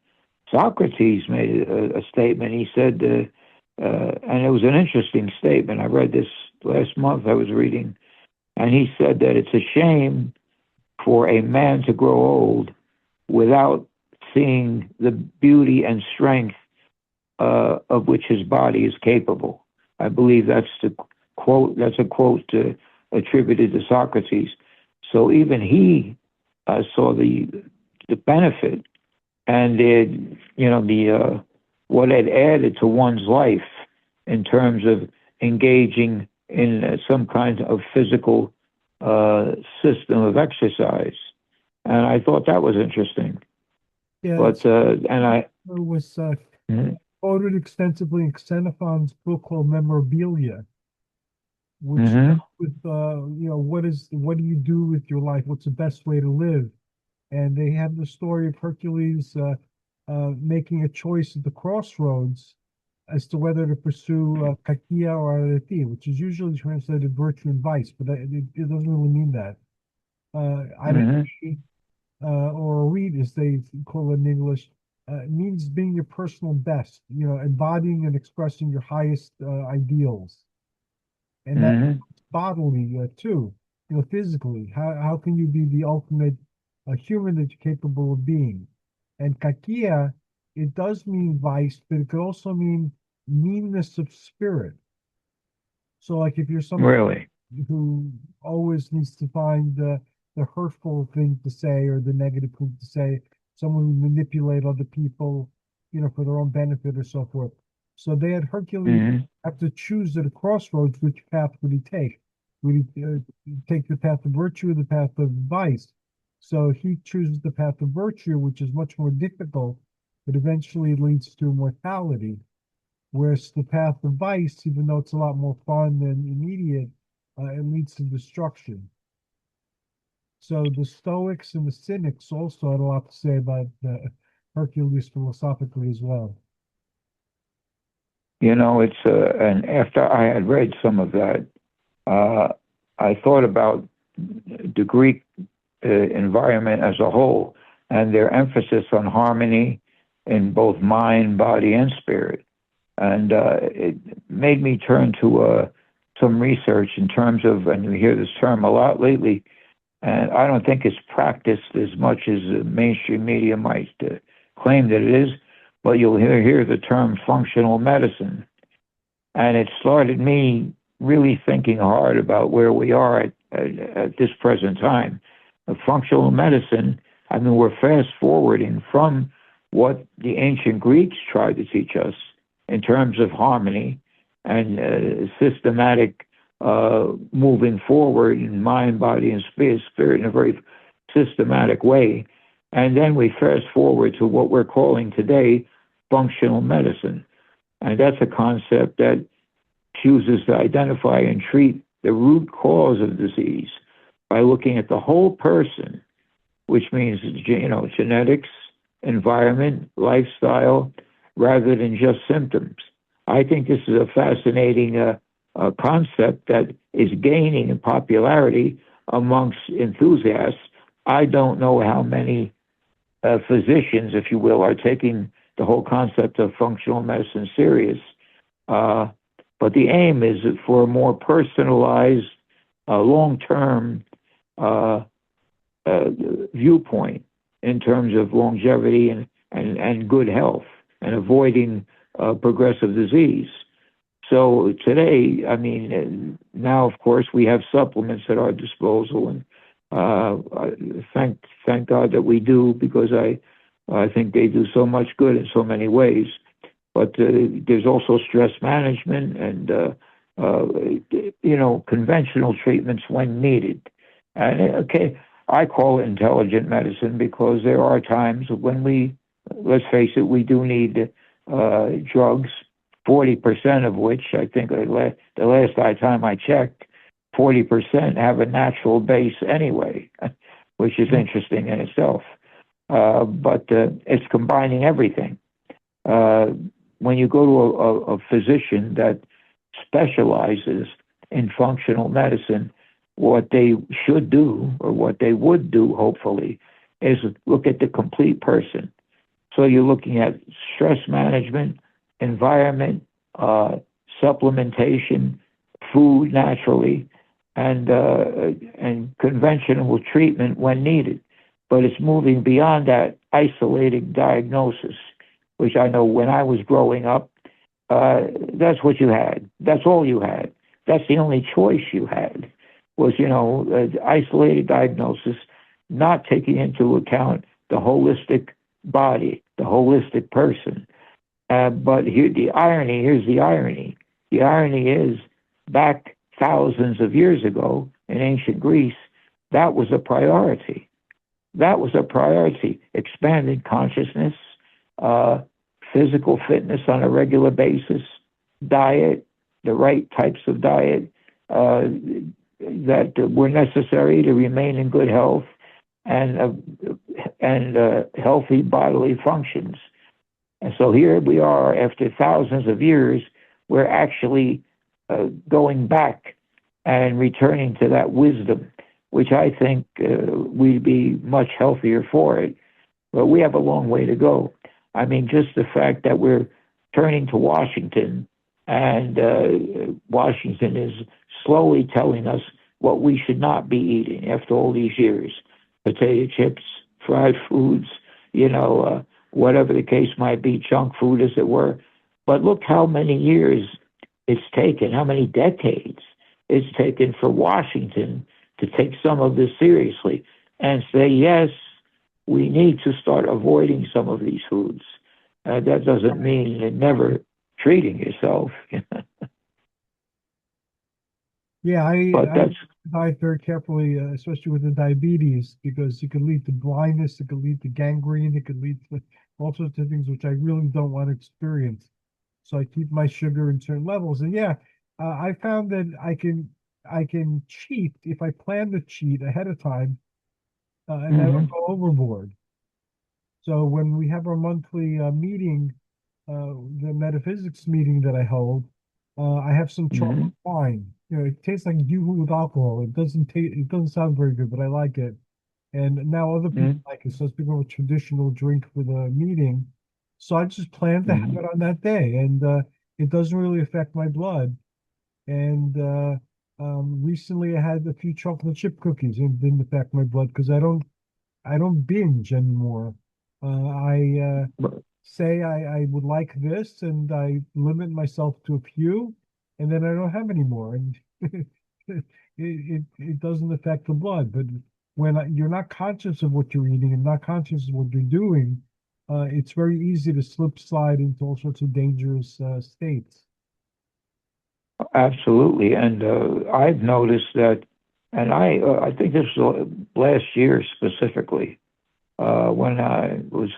Socrates made a statement. He said, and it was an interesting statement. I read this last month. I was reading, and he said that it's a shame for a man to grow old without seeing the beauty and strength of which his body is capable. I believe that's the quote. That's a quote attributed to Socrates. So even he saw the benefit and the what it added to one's life in terms of engaging in some kind of physical system of exercise, and I thought that was interesting. Yeah, But and I it was Mhm. quoted extensively in Xenophon's book called Memorabilia, which Mhm. dealt with what do you do with your life? What's the best way to live? And they have the story of Hercules making a choice at the crossroads as to whether to pursue kakia or arete, which is usually translated virtue and vice, but it doesn't really mean that. Mhm. Arete or read, as they call it in English, means being your personal best, embodying and expressing your highest ideals. And that Mhm. bodily too, physically. How can you be the ultimate human that you're capable of being? And kakia, it does mean vice, but it could also mean meanness of spirit. So, like if you're somebody Really. who always needs to find the hurtful thing to say or the negative thing to say, someone who manipulate other people, for their own benefit or so forth. So they had Hercules Mhm. have to choose at a crossroads which path would he take. Would he take the path of virtue or the path of vice? So he chooses the path of virtue, which is much more difficult, but eventually leads to immortality. Whereas the path of vice, even though it's a lot more fun and immediate, it leads to destruction. So the Stoics and the Cynics also had a lot to say about Hercules philosophically as well. It's and after I had read some of that, uh, I thought about the Greek environment as a whole and their emphasis on harmony in both mind, body, and spirit. And it made me turn to some research in terms of, and you hear this term a lot lately, and I don't think it's practiced as much as the mainstream media might claim that it is, but you'll hear the term functional medicine. And it started me really thinking hard about where we are at this present time. Functional medicine, I mean, we're fast forwarding from what the ancient Greeks tried to teach us in terms of harmony and systematic moving forward in mind, body, and spirit in a very systematic way. And then we fast forward to what we're calling today functional medicine. And that's a concept that chooses to identify and treat the root cause of disease by looking at the whole person, which means, genetics, environment, lifestyle, rather than just symptoms. I think this is a fascinating concept that is gaining in popularity amongst enthusiasts. I don't know how many physicians, if you will, are taking the whole concept of functional medicine serious. Uh, but the aim is for a more personalized, long-term uh, uh, viewpoint in terms of longevity and good health and avoiding progressive disease. So today, I mean, now of course we have supplements at our disposal, and thank God that we do, because I think they do so much good in so many ways. But there's also stress management and conventional treatments when needed. And okay, I call it intelligent medicine because there are times when let's face it, we do need drugs. 40% of which I think the last time I checked, 40% have a natural base anyway, which is interesting in itself. But it's combining everything. When you go to a physician that specializes in functional medicine, what they should do, or what they would do, hopefully, is look at the complete person. So you're looking at stress management, environment, supplementation, food naturally, and conventional treatment when needed. But it's moving beyond that isolated diagnosis, which I know when I was growing up, that's what you had. That's all you had. That's the only choice you had was, isolated diagnosis, not taking into account the holistic body, the holistic person. But here's the irony. The irony is, back thousands of years ago in ancient Greece, that was a priority. Expanding consciousness, physical fitness on a regular basis, diet, the right types of diet that were necessary to remain in good health and healthy bodily functions. And so here we are, after thousands of years, we're actually going back and returning to that wisdom, which I think we'd be much healthier for it. But we have a long way to go. I mean, just the fact that we're turning to Washington, and Washington is slowly telling us what we should not be eating after all these years. Potato chips, fried foods, whatever the case might be, junk food, as it were. But look how many years it's taken, how many decades it's taken for Washington to take some of this seriously and say, yes, we need to start avoiding some of these foods. That doesn't mean never treating yourself. Yeah, But I that's diet very carefully, especially with the diabetes, because it could lead to blindness, it could lead to gangrene, it could lead to all sorts of things which I really don't want to experience. So I keep my sugar in certain levels. And yeah, I found that I can cheat if I plan to cheat ahead of time, and never go overboard. So when we have our monthly meeting, the metaphysics meeting that I hold, I have some chocolate wine. It tastes like yoo-hoo with alcohol. It doesn't sound very good, but I like it. And now other people like it, so it's become a traditional drink for the meeting. So I just plan to have it on that day, and it doesn't really affect my blood. And recently I had a few chocolate chip cookies, and it didn't affect my blood because I don't binge anymore. I say I would like this, and I limit myself to a few, and then I don't have any more. And it doesn't affect the blood. But when you're not conscious of what you're eating and not conscious of what you're doing, it's very easy to slide into all sorts of dangerous states. absolutely. And I've noticed that, and I think this was last year specifically, when I was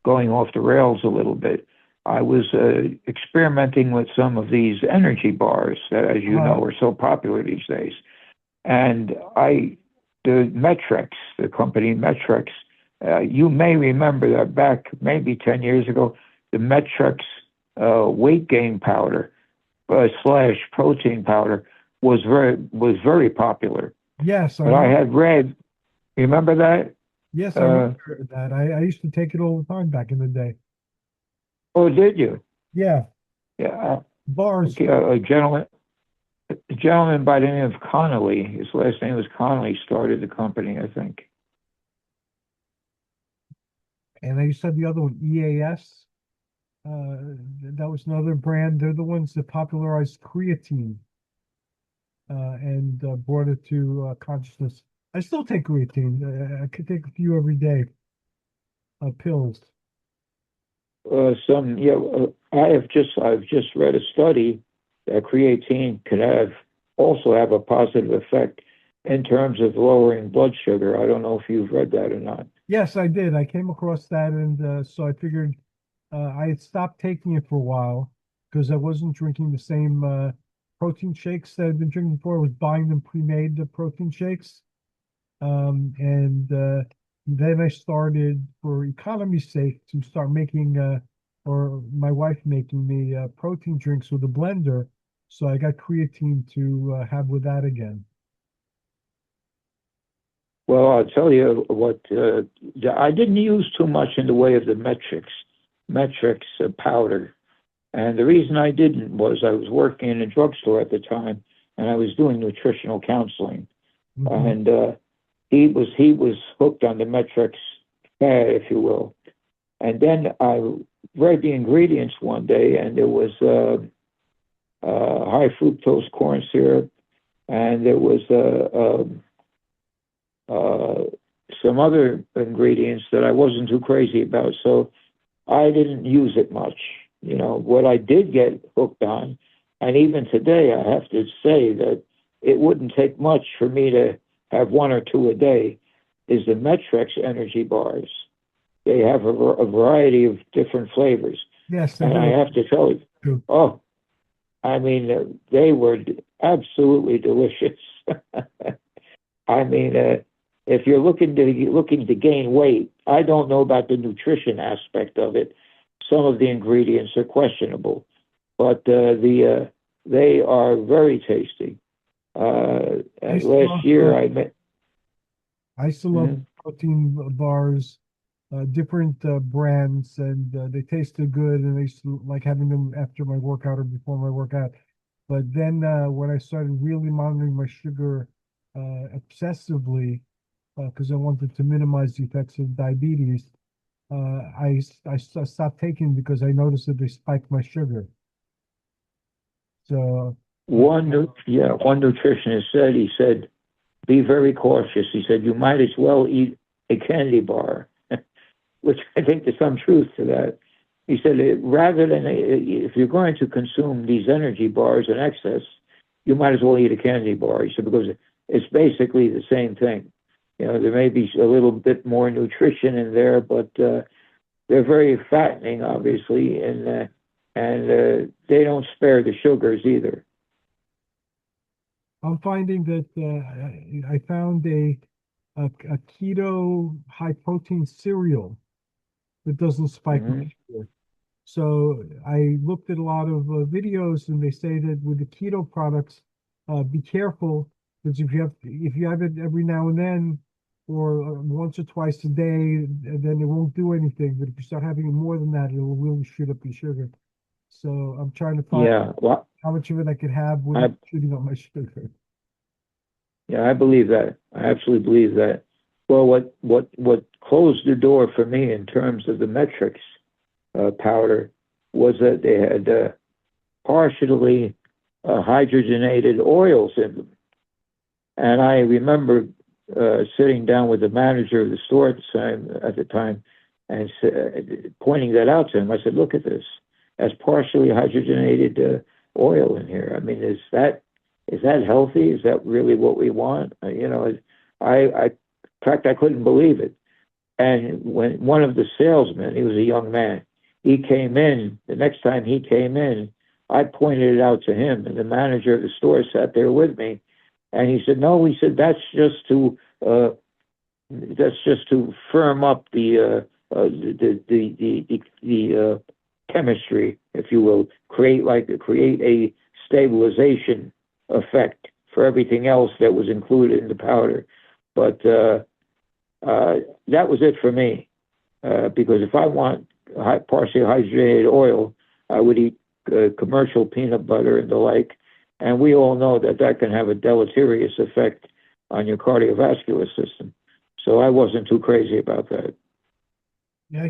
going off the rails a little bit. I was experimenting with some of these energy bars that, as you know, are so popular these days. And the Metrex, the company Metrex, you may remember that back maybe 10 years ago, the Metrex weight gain powder slash protein powder was very popular. Yes, But I had read, remember that? Yes, I remember that. I used to take it all the time back in the day. Oh, did you? Yeah, Yeah. bars. Okay, a gentleman by the name of Connolly, his last name was Connolly, started the company, I think. And you said the other one, EAS. That was another brand. They're the ones that popularized creatine, and brought it to consciousness. I still take creatine. I could take a few every day, pills. I've just read a study that creatine can also have a positive effect in terms of lowering blood sugar. I don't know if you've read that or not. Yes, I did. I came across that, and so I figured I had stopped taking it for a while because I wasn't drinking the same protein shakes that I'd been drinking before. I was buying them pre-made, the protein shakes. And then I started, for economy's sake, to start making, or my wife making me protein drinks with a blender. So I got creatine to have with that again. Well, I'll tell you what, I didn't use too much in the way of the metrics powder. And the reason I didn't was I was working in a drugstore at the time, and I was doing nutritional counseling. Mhm. And he was hooked on the metrics fad, if you will. And then I read the ingredients one day, and there was high fructose corn syrup, and there was some other ingredients that I wasn't too crazy about, so I didn't use it much. You know, what I did get hooked on, and even today I have to say that it wouldn't take much for me to have one or two a day, is the Metrex energy bars. They have a variety of different flavors. Yes, they And I do. have to tell you, oh, I mean, they were absolutely delicious. I mean, if you're looking to gain weight, I don't know about the nutrition aspect of it. Some of the ingredients are questionable, but they are very tasty. And last year I met. I used to love Mhm. protein bars, different brands, and they tasted good, and I used to like having them after my workout or before my workout. But then when I started really monitoring my sugar obsessively, because I wanted to minimize the effects of diabetes, I stopped taking because I noticed that they spiked my sugar. So, One nutritionist said, he said, be very cautious. He said, you might as well eat a candy bar, which I think there's some truth to that. He said, rather than, if you're going to consume these energy bars in excess, you might as well eat a candy bar. He said, because it's basically the same thing. You know, there may be a little bit more nutrition in there, but they're very fattening, obviously, and they don't spare the sugars either. I'm finding that I found a keto high protein cereal that doesn't spike my Hmm. sugar. So I looked at a lot of videos, and they say that with the keto products, be careful, because if you have it every now and then, or once or twice a day, then it won't do anything. But if you start having it more than that, it will really shoot up your sugar. So I'm trying to find Yeah, well, how much of it I could have I without shooting up my sugar. yeah, I believe that. I absolutely believe that. Well, what closed the door for me in terms of the metrics powder was that they had partially hydrogenated oils in them. And I remember sitting down with the manager of the store at the time and pointing that out to him. I said, "Look at this. That's partially hydrogenated oil in here. I mean, is that healthy? Is that really what we want?" You know, in fact, I couldn't believe it. And when one of the salesmen, he was a young man, he came in. The next time he came in, I pointed it out to him, and the manager of the store sat there with me, and he said, "No," he said, uh, that's just to firm up the chemistry, if you will, create a stabilization effect for everything else that was included in the powder." But that was it for me, because if I want partially hydrogenated oil, I would eat commercial peanut butter and the like, and we all know that that can have a deleterious effect on your cardiovascular system. So I wasn't too crazy about that. Yeah,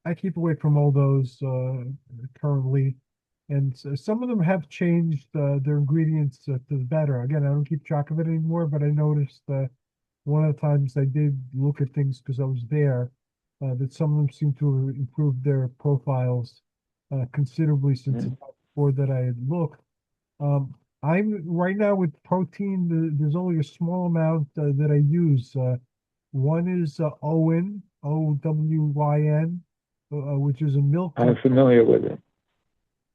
I keep away from all those currently, and some of them have changed their ingredients to the better. Again, I don't keep track of it anymore, but I noticed one of the times I did look at things because I was there, that some of them seem to have improved their profiles considerably since the Mm. time before that I had looked. I'm right now with protein. There's only a small amount that I use. One is Owen, OWYN, which is a milk, I'm familiar with it.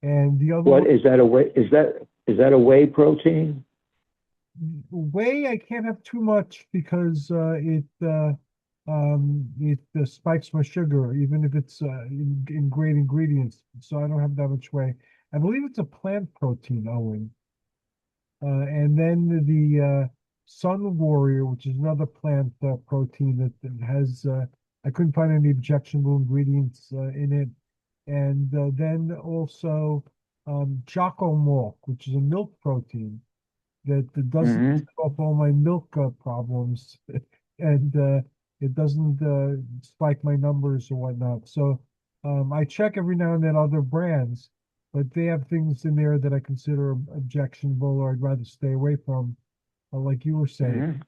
and the other What one, is that a whey? Is that a whey protein? whey. I can't have too much because it spikes my sugar, even if it's in great ingredients. So I don't have that much whey. I believe it's a plant protein, Owen. And then the Sun Warrior, which is another plant protein that has, I couldn't find any objectionable ingredients in it. And then also Jocko Milk, which is a milk protein that doesn't Hmm. set off all my milk problems and it doesn't spike my numbers or whatnot. So I check every now and then other brands, but they have things in there that I consider objectionable or I'd rather stay away from, like you were saying.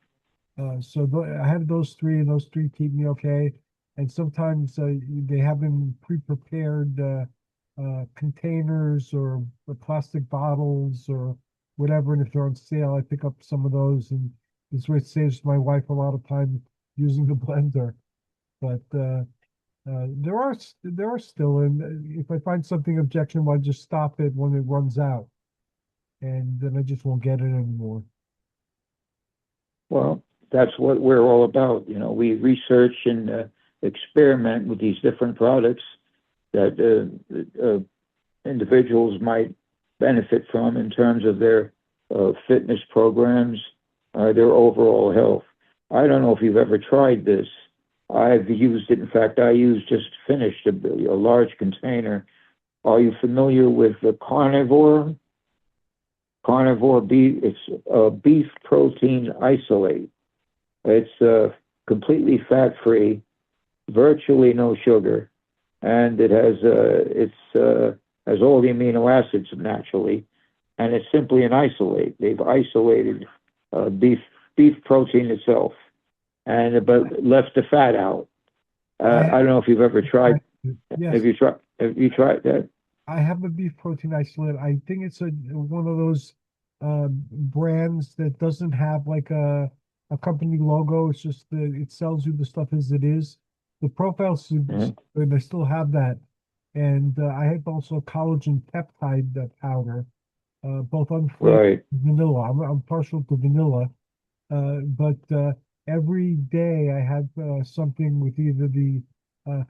Hmm. So I have those three, and those three keep me okay. And sometimes they have them pre-prepared containers or plastic bottles or whatever. And if they're on sale, I pick up some of those, and this way it saves my wife a lot of time using the blender. But there are still, and if I find something objectionable, I just stop it when it runs out, and then I just won't get it anymore. Well, that's what we're all about. You know, we research and experiment with these different products that individuals might benefit from in terms of their fitness programs, their overall health. I don't know if you've ever tried this. I've used it. In fact, I just finished a large container. Are you familiar with the carnivore? Carnivore beef. It's a beef protein isolate. It's completely fat-free, virtually no sugar, and it has all the amino acids naturally, and it's simply an isolate. They've isolated beef protein itself, and but left the fat out. I I don't know if you've ever tried. yes, Have you tried that? I have a beef protein isolate. I think it's a one of those brands that doesn't have like a company logo. It's just it sells you the stuff as it is. The profile Mhm. is good. I still have that, and I have also collagen peptide powder, both unflavored Right. and vanilla. I'm partial to vanilla, but every day I have something with either the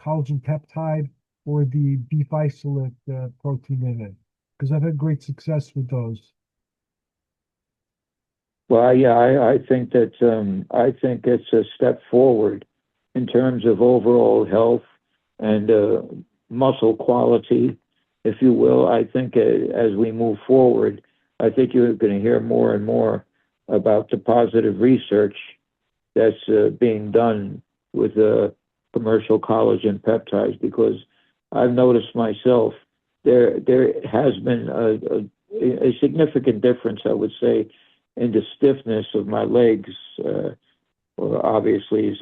collagen peptide or the beef isolate protein in it because I've had great success with those. Well, yeah, I think it's a step forward in terms of overall health and muscle quality, if you will. I think as we move forward, I think you're going to hear more and more about the positive research that's being done with commercial collagen peptides because I've noticed myself there has been a significant difference, I would say, in the stiffness of my legs. Obviously, is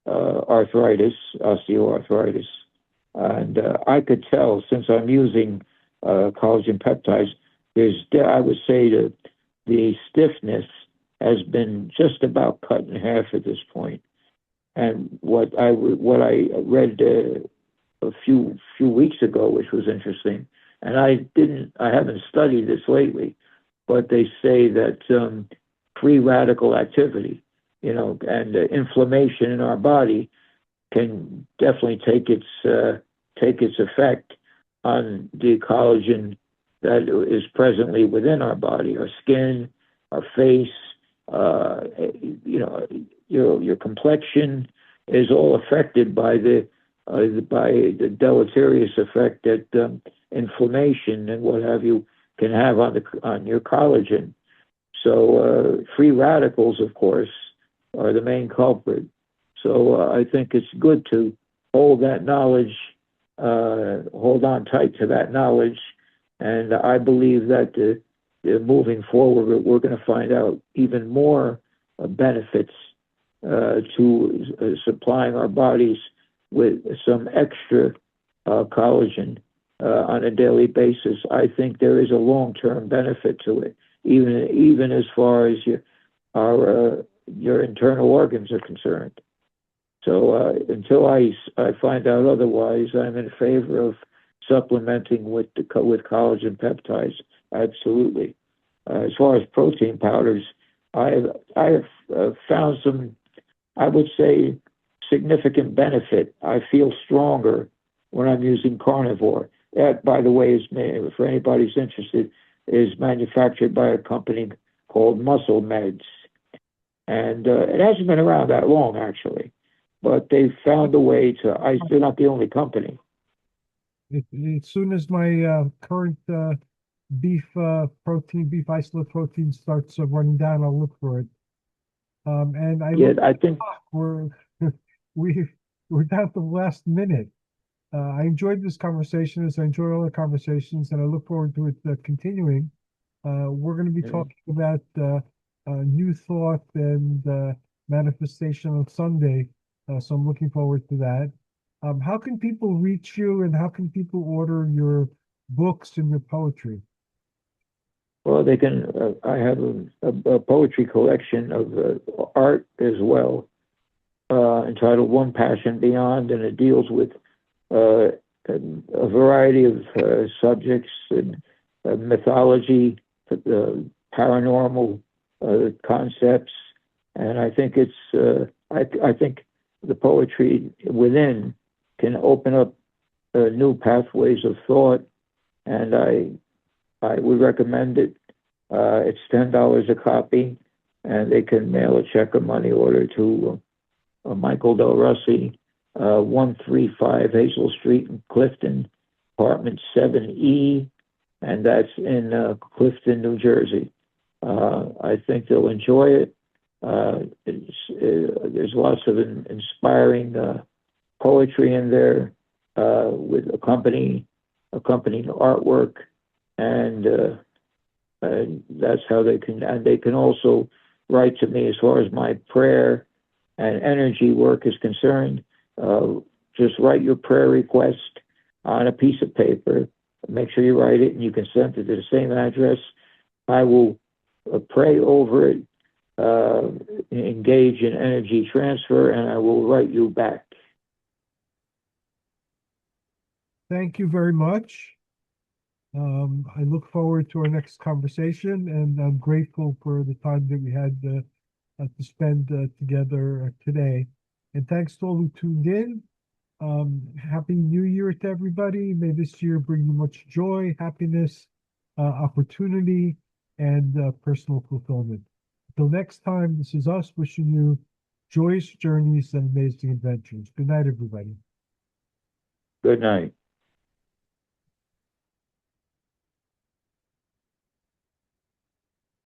arthritis, osteoarthritis, and I could tell since I'm using collagen peptides. I would say that the stiffness has been just about cut in half at this point. And what I read a few weeks ago, which was interesting, and I haven't studied this lately, but they say that free radical activity, you know, and inflammation in our body can definitely take its effect on the collagen that is presently within our body, our skin, our face, uh, you know, your complexion is all affected by the deleterious effect that inflammation and what have you can have on your collagen. So free radicals, of course, are the main culprit. So I think it's good to hold that knowledge, hold on tight to that knowledge, and I believe that moving forward, we're going to find out even more benefits to supplying our bodies with some extra collagen on a daily basis, I think there is a long-term benefit to it, even as far as your internal organs are concerned. So until I find out otherwise, I'm in favor of supplementing with collagen peptides. Absolutely. As far as protein powders, I have found some, I would say, significant benefit. I feel stronger when I'm using carnivore. That, by the way, for anybody's interested, is manufactured by a company called Muscle Meds. And it hasn't been around that long, actually. But they've found a way they're not the only company. As soon as my current beef isolate protein starts running down, I'll look for it. And I think we're we're down to the last minute. I enjoyed this conversation, as I enjoy all the conversations, and I look forward to it continuing. We're going to be talking about new thought and manifestation on Sunday, so I'm looking forward to that. How can people reach you, and how can people order your books and your poetry? Well, they can. I have a poetry collection of art as well, entitled "One Passion Beyond," and it deals with a variety of subjects and mythology, paranormal concepts, and I think I think the poetry within can open up new pathways of thought, and I would recommend it. It's $10 a copy, and they can mail a check or money order to Michael Del Russi, 135 Hazel Street in Clifton, apartment 7E, and that's in Clifton, New Jersey. I think they'll enjoy it. There's lots of inspiring poetry in there with accompanying artwork, and that's how they can. And they can also write to me as far as my prayer and energy work is concerned. Just write your prayer request on a piece of paper. Make sure you write it, and you can send it to the same address. I will pray over it, engage in energy transfer, and I will write you back. Thank you very much. I look forward to our next conversation, and I'm grateful for the time that we had to spend together today. And thanks to all who tuned in. Happy New Year to everybody. May this year bring you much joy, happiness, opportunity, and personal fulfillment. Until next time, this is us wishing you joyous journeys and amazing adventures. Good night, everybody. Good night.